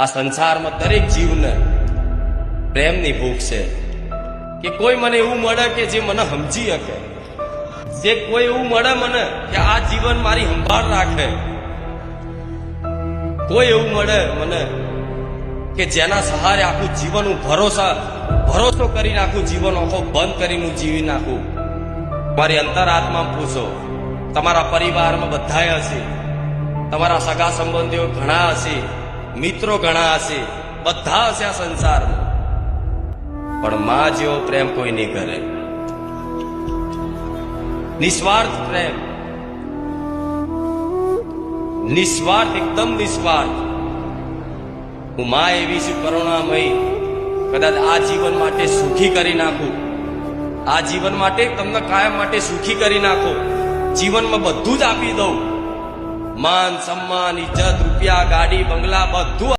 આ સંસારમાં દરેક જીવને પ્રેમની ભૂખ છે કે કોઈ મને એવું મળે કે જે મને સમજી શકે, જે કોઈ એવું મળે મને કે આ જીવન મારી સંભાળ રાખે, કોઈ એવું મળે મને કે જેના સહારે આખું જીવન હું ભરોસો કરીને આખું જીવન આખો બંધ કરીને હું જીવી નાખું. મારી અંતરાત્મા પૂછો, તમારા પરિવારમાં બધાય હશે, તમારા સગા સંબંધીઓ ઘણા હશે, મિત્રો ઘણા હશે, બધા હશે આ સંસારમાં, પણ માં જેવો પ્રેમ કોઈ નહીં કરે. નિસ્વાર્થ પ્રેમ, નિસ્વાર્થ, એકદમ નિસ્વાર્થ. હું માં એવી છું કરુણામય, કદાચ આ જીવન માટે સુખી કરી નાખું, આ જીવન માટે તમને કાયમ માટે સુખી કરી નાખો, જીવનમાં બધું જ આપી દઉં, માન સન્માન ઇજ્જત રૂપિયા ગાડી બંગલા બધું